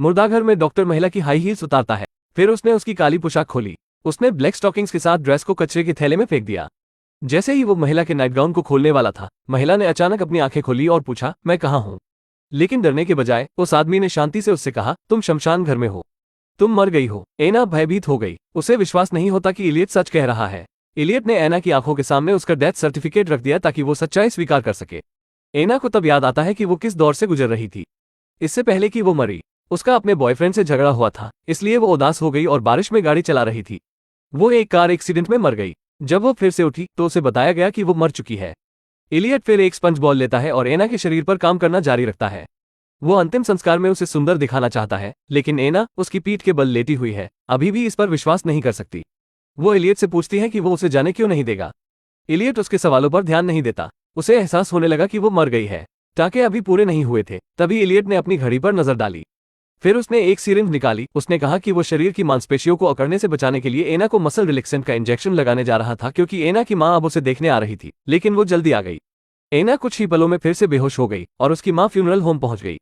मुर्दाघर में डॉक्टर महिला की हाई हील्स उतारता है। फिर उसने उसकी काली पोशाक खोली। उसने ब्लैक स्टॉकिंग्स के साथ ड्रेस को कचरे के थैले में फेंक दिया। जैसे ही वो महिला के नाइटगाउन को खोलने वाला था, महिला ने अचानक अपनी आंखें खोली और पूछा, मैं कहाँ हूँ? लेकिन डरने के बजाय उस आदमी ने शांति से उससे कहा, तुम शमशान घर में हो, तुम मर गई हो। एना भयभीत हो गई। उसे विश्वास नहीं होता कि इलियट सच कह रहा है। इलियट ने एना की आंखों के सामने उसका डेथ सर्टिफिकेट रख दिया ताकि वो सच्चाई स्वीकार कर सके। एना को तब याद आता है कि वो किस दौर से गुजर रही थी। इससे पहले कि वो मरी, उसका अपने बॉयफ्रेंड से झगड़ा हुआ था, इसलिए वो उदास हो गई और बारिश में गाड़ी चला रही थी। वो एक कार एक्सीडेंट में मर गई। जब वो फिर से उठी तो उसे बताया गया कि वो मर चुकी है। इलियट फिर एक स्पंज बॉल लेता है और एना के शरीर पर काम करना जारी रखता है। वो अंतिम संस्कार में उसे सुंदर दिखाना चाहता है, लेकिन एना उसकी पीठ के बल लेटी हुई है, अभी भी इस पर विश्वास नहीं कर सकती। वो इलियट से पूछती है कि वो उसे जाने क्यों नहीं देगा। इलियट उसके सवालों पर ध्यान नहीं देता। उसे एहसास होने लगा कि वो मर गई है। टाँके अभी पूरे नहीं हुए थे, तभी इलियट ने अपनी घड़ी पर नजर डाली। फिर उसने एक सिरिंज निकाली। उसने कहा कि वो शरीर की मांसपेशियों को अकड़ने से बचाने के लिए एना को मसल रिलैक्सेंट का इंजेक्शन लगाने जा रहा था, क्योंकि एना की मां अब उसे देखने आ रही थी, लेकिन वो जल्दी आ गई। एना कुछ ही पलों में फिर से बेहोश हो गई और उसकी मां फ्यूनरल होम पहुंच गई।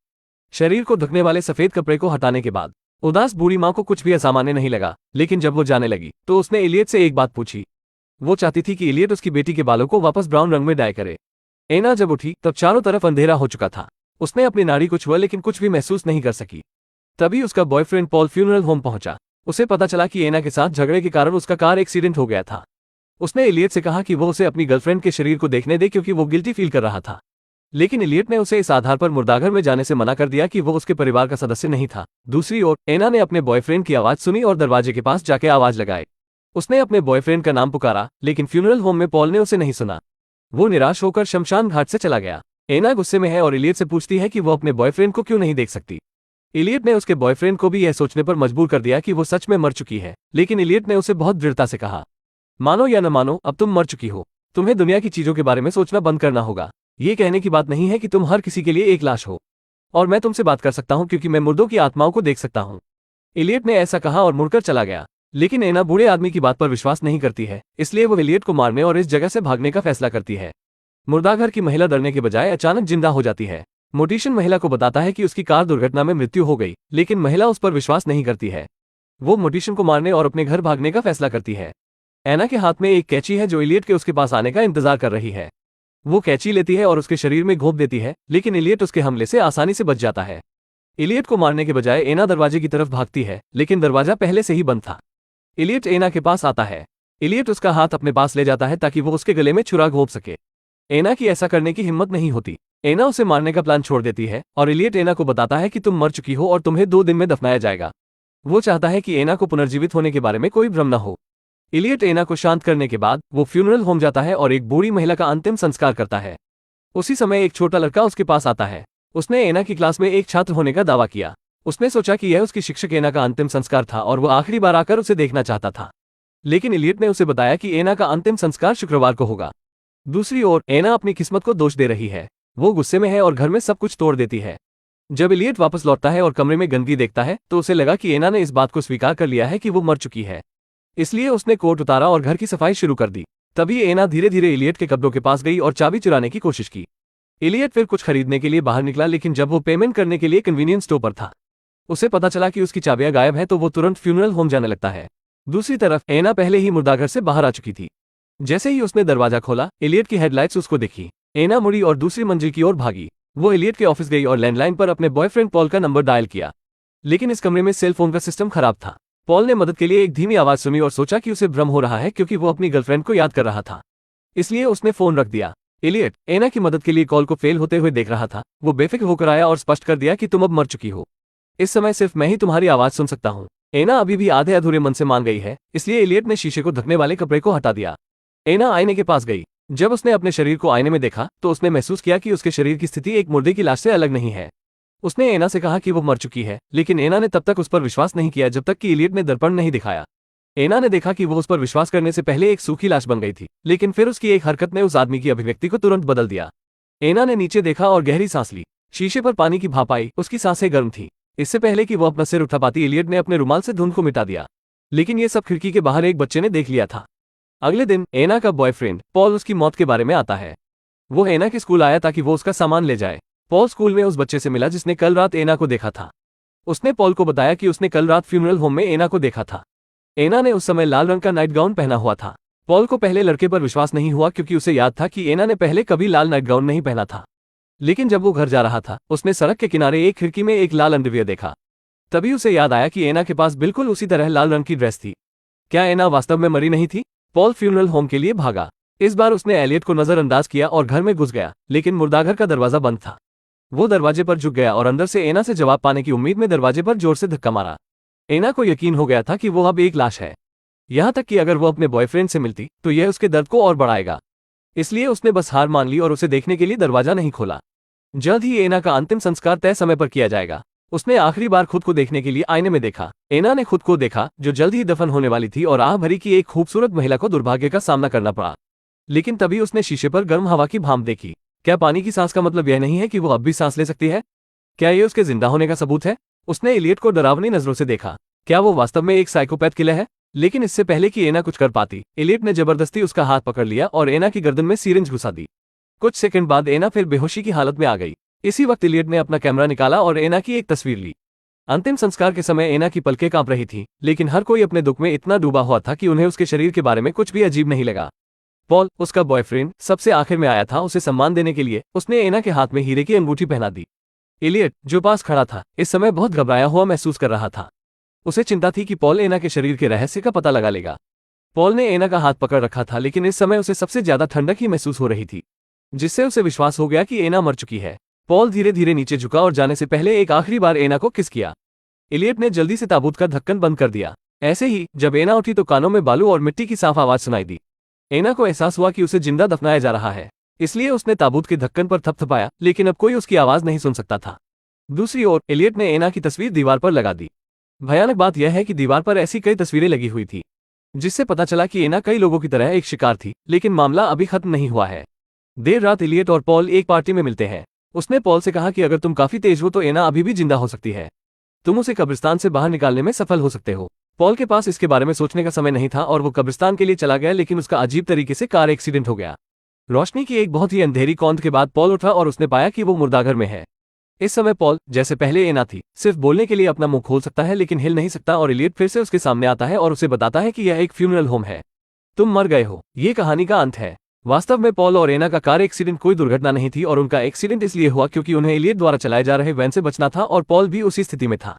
शरीर को ढकने वाले सफेद कपड़े को हटाने के बाद उदास बूढ़ी मां को कुछ भी असामान्य नहीं लगा, लेकिन जब वो जाने लगी तो उसने इलियट से एक बात पूछी। वो चाहती थी कि इलियट उसकी बेटी के बालों को वापस ब्राउन रंग में डाई करे। एना जब उठी तब चारों तरफ अंधेरा हो चुका था। उसने अपनी नाड़ी को छुआ, लेकिन कुछ भी महसूस नहीं कर सकी। तभी उसका बॉयफ्रेंड पॉल फ्यूनरल होम पहुंचा। उसे पता चला कि एना के साथ झगड़े के कारण उसका कार एक्सीडेंट हो गया था। उसने इलियट से कहा कि वो उसे अपनी गर्लफ्रेंड के शरीर को देखने दे, क्योंकि वो गिल्टी फील कर रहा था। लेकिन इलियट ने उसे इस आधार पर मुर्दाघर में जाने से मना कर दिया कि वो उसके परिवार का सदस्य नहीं था। दूसरी ओर एना ने अपने बॉयफ्रेंड की आवाज सुनी और दरवाजे के पास जाके आवाज लगाई। उसने अपने बॉयफ्रेंड का नाम पुकारा, लेकिन फ्यूनरल होम में पॉल ने उसे नहीं सुना। वो निराश होकर शमशान घाट से चला गया। एना गुस्से में है और इलियट से पूछती है कि वो अपने बॉयफ्रेंड को क्यों नहीं देख सकती। इलियट ने उसके बॉयफ्रेंड को भी यह सोचने पर मजबूर कर दिया कि वो सच में मर चुकी है, लेकिन इलियट ने उसे बहुत दृढ़ता से कहा, मानो या न मानो, अब तुम मर चुकी हो। तुम्हें दुनिया की चीजों के बारे में सोचना बंद करना होगा। ये कहने की बात नहीं है कि तुम हर किसी के लिए एक लाश हो, और मैं तुमसे बात कर सकता हूँ क्योंकि मैं मुर्दों की आत्माओं को देख सकता हूँ। इलियट ने ऐसा कहा और मुड़कर चला गया। लेकिन एना बूढ़े आदमी की बात पर विश्वास नहीं करती है, इसलिए वो इलियट को मारने और इस जगह से भागने का फैसला करती है। मुर्दाघर की महिला डरने के बजाय अचानक जिंदा हो जाती है। मोटिशन महिला को बताता है कि उसकी कार दुर्घटना में मृत्यु हो गई, लेकिन महिला उस पर विश्वास नहीं करती है। वो मोटिशन को मारने और अपने घर भागने का फैसला करती है। एना के हाथ में एक कैंची है जो इलियट के उसके पास आने का इंतजार कर रही है। वो कैंची लेती है और उसके शरीर में घोंप देती है, लेकिन इलियट उसके हमले से आसानी से बच जाता है। इलियट को मारने के बजाय एना दरवाजे की तरफ भागती है, लेकिन दरवाजा पहले से ही बंद था। इलियट एना के पास आता है। इलियट उसका हाथ अपने पास ले जाता है ताकि वो उसके गले में छुरा घोंप सके। एना की ऐसा करने की हिम्मत नहीं होती। एना उसे मारने का प्लान छोड़ देती है और इलियट एना को बताता है कि तुम मर चुकी हो और तुम्हें 2 दिन में दफनाया जाएगा। वो चाहता है कि एना को पुनर्जीवित होने के बारे में कोई भ्रम न हो। इलियट एना को शांत करने के बाद वो फ्यूनरल होम जाता है और एक बूढ़ी महिला का अंतिम संस्कार करता है। उसी समय एक छोटा लड़का उसके पास आता है। उसने एना की क्लास में एक छात्र होने का दावा किया। उसने सोचा कि यह उसकी शिक्षक एना का अंतिम संस्कार था और वो आखिरी बार आकर उसे देखना चाहता था। लेकिन इलियट ने उसे बताया कि एना का अंतिम संस्कार शुक्रवार को होगा। दूसरी ओर एना अपनी किस्मत को दोष दे रही है। वो गुस्से में है और घर में सब कुछ तोड़ देती है। जब इलियट वापस लौटता है और कमरे में गंदगी देखता है तो उसे लगा कि एना ने इस बात को स्वीकार कर लिया है कि वो मर चुकी है। इसलिए उसने कोट उतारा और घर की सफाई शुरू कर दी। तभी एना धीरे धीरे इलियट के कपड़ों के पास गई और चाबी चुराने की कोशिश की। इलियट फिर कुछ खरीदने के लिए बाहर निकला, लेकिन जब वो पेमेंट करने के लिए कन्वीनियंस स्टोर पर था, उसे पता चला कि उसकी चाबियां गायब है, तो वो तुरंत फ्यूनरल होम जाने लगता है। दूसरी तरफ एना पहले ही मुर्दाघर से बाहर आ चुकी थी। जैसे ही उसने दरवाजा खोला, इलियट की हेडलाइट्स उसको दिखी। एना मुड़ी और दूसरी मंजिल की ओर भागी। वो इलियट के ऑफिस गई और लैंडलाइन पर अपने बॉयफ्रेंड पॉल का नंबर डायल किया, लेकिन इस कमरे में सेल फोन का सिस्टम खराब था। पॉल ने मदद के लिए एक धीमी आवाज सुनी और सोचा कि उसे भ्रम हो रहा है, क्योंकि वो अपनी गर्लफ्रेंड को याद कर रहा था। इसलिए उसने फोन रख दिया। इलियट एना की मदद के लिए कॉल को फेल होते हुए देख रहा था। वो बेफिक्र होकर आया और स्पष्ट कर दिया कि तुम अब मर चुकी हो। इस समय सिर्फ मैं ही तुम्हारी आवाज सुन सकता हूँ। एना अभी भी आधे अधूरे मन से मान गई है, इसलिए इलियट ने शीशे को ढकने वाले कपड़े को हटा दिया। एना आईने के पास गई। जब उसने अपने शरीर को आईने में देखा तो उसने महसूस किया कि उसके शरीर की स्थिति एक मुर्दे की लाश से अलग नहीं है। उसने एना से कहा कि वो मर चुकी है, लेकिन एना ने तब तक उस पर विश्वास नहीं किया जब तक कि इलियट ने दर्पण नहीं दिखाया। एना ने देखा कि वो उस पर विश्वास करने से पहले एक सूखी लाश बन गई थी, लेकिन फिर उसकी एक हरकत ने उस आदमी की अभिव्यक्ति को तुरंत बदल दिया। एना ने नीचे देखा और गहरी सांस ली। शीशे पर पानी की भाप आई। उसकी सांसें गर्म थी। इससे पहले कि वो अपना सिर उठा पाती, इलियट ने अपने रुमाल से धुंध को मिटा दिया। लेकिन ये सब खिड़की के बाहर एक बच्चे ने देख लिया था। अगले दिन एना का बॉयफ्रेंड पॉल उसकी मौत के बारे में आता है। वो एना के स्कूल आया ताकि वो उसका सामान ले जाए। पॉल स्कूल में उस बच्चे से मिला जिसने कल रात एना को देखा था। उसने पॉल को बताया कि उसने कल रात फ्यूनरल होम में एना को देखा था। एना ने उस समय लाल रंग का नाइट गाउन पहना हुआ था। पॉल को पहले लड़के पर विश्वास नहीं हुआ क्योंकि उसे याद था कि एना ने पहले कभी लाल नाइट गाउन नहीं पहना था। लेकिन जब वो घर जा रहा था, उसने सड़क के किनारे एक खिड़की में एक लाल अंडरवियर देखा। तभी उसे याद आया कि एना के पास बिल्कुल उसी तरह लाल रंग की ड्रेस थी। क्या एना वास्तव में मरी नहीं थी? पॉल फ्यूनरल होम के लिए भागा। इस बार उसने एलियट को नजरअंदाज किया और घर में घुस गया, लेकिन मुर्दाघर का दरवाजा बंद था। वो दरवाजे पर झुक गया और अंदर से एना से जवाब पाने की उम्मीद में दरवाजे पर जोर से धक्का मारा। एना को यकीन हो गया था कि वो अब एक लाश है। यहाँ तक कि अगर वो अपने बॉयफ्रेंड से मिलती तो यह उसके दर्द को और बढ़ाएगा। इसलिए उसने बस हार मान ली और उसे देखने के लिए दरवाजा नहीं खोला। जल्द ही एना का अंतिम संस्कार तय समय पर किया जाएगा। उसने आखिरी बार खुद को देखने के लिए आईने में देखा। एना ने खुद को देखा, जो जल्द ही दफन होने वाली थी और आह भरी की एक खूबसूरत महिला को दुर्भाग्य का सामना करना पड़ा। लेकिन तभी उसने शीशे पर गर्म हवा की भाप देखी। क्या पानी की सांस का मतलब यह नहीं है कि वो अब भी सांस ले सकती है? क्या ये उसके जिंदा होने का सबूत है? उसने एलियट को डरावनी नजरों से देखा। क्या वो वास्तव में एक साइकोपैथ किलर है? लेकिन इससे पहले कि एना कुछ कर पाती, एलियट ने जबरदस्ती उसका हाथ पकड़ लिया और एना की गर्दन में सीरिंज घुसा दी। कुछ सेकंड बाद एना फिर बेहोशी की हालत में आ गई। इसी वक्त एलियट ने अपना कैमरा निकाला और एना की एक तस्वीर ली। अंतिम संस्कार के समय एना की पलकें कांप रही थी, लेकिन हर कोई अपने दुख में इतना डूबा हुआ था कि उन्हें उसके शरीर के बारे में कुछ भी अजीब नहीं लगा। पॉल, उसका बॉयफ्रेंड, सबसे आखिर में आया था। उसे सम्मान देने के लिए उसने एना के हाथ में हीरे की अंगूठी पहना दी। एलियट, जो पास खड़ा था, इस समय बहुत घबराया हुआ महसूस कर रहा था। उसे चिंता थी कि पॉल एना के शरीर के रहस्य का पता लगा लेगा। पॉल ने एना का हाथ पकड़ रखा था, लेकिन इस समय उसे सबसे ज्यादा ठंडक ही महसूस हो रही थी, जिससे उसे विश्वास हो गया कि एना मर चुकी है। पॉल धीरे धीरे नीचे झुका और जाने से पहले एक आखिरी बार एना को किस किया। एलियट ने जल्दी से ताबूत का ढक्कन बंद कर दिया। ऐसे ही जब एना उठी तो कानों में बालू और मिट्टी की साफ आवाज सुनाई दी। एना को एहसास हुआ कि उसे जिंदा दफनाया जा रहा है, इसलिए उसने ताबूत के ढक्कन पर थपथपाया, लेकिन अब कोई उसकी आवाज नहीं सुन सकता था। दूसरी ओर एलियट ने एना की तस्वीर दीवार पर लगा दी। भयानक बात यह है कि दीवार पर ऐसी कई तस्वीरें लगी हुई थी, जिससे पता चला कि एना कई लोगों की तरह एक शिकार थी। लेकिन मामला अभी खत्म नहीं हुआ है। देर रात एलियट और पॉल एक पार्टी में मिलते हैं। उसने पॉल से कहा कि अगर तुम काफी तेज हो तो एना अभी भी जिंदा हो सकती है। तुम उसे कब्रिस्तान से बाहर निकालने में सफल हो सकते हो। पॉल के पास इसके बारे में सोचने का समय नहीं था और वो कब्रिस्तान के लिए चला गया, लेकिन उसका अजीब तरीके से कार एक्सीडेंट हो गया। रोशनी की एक बहुत ही अंधेरी कौंध के बाद पॉल उठा और उसने पाया कि वो मुर्दाघर में है। इस समय पॉल, जैसे पहले एना थी, सिर्फ बोलने के लिए अपना मुंह खोल सकता है लेकिन हिल नहीं सकता और एलियट फिर से उसके सामने आता है और उसे बताता है कि यह एक फ्यूनरल होम है। तुम मर गए हो। ये कहानी का अंत है। वास्तव में पॉल और एना का कार एक्सीडेंट कोई दुर्घटना नहीं थी और उनका एक्सीडेंट इसलिए हुआ क्योंकि उन्हें एलियट द्वारा चलाए जा रहे वैन से बचना था और पॉल भी उसी स्थिति में था।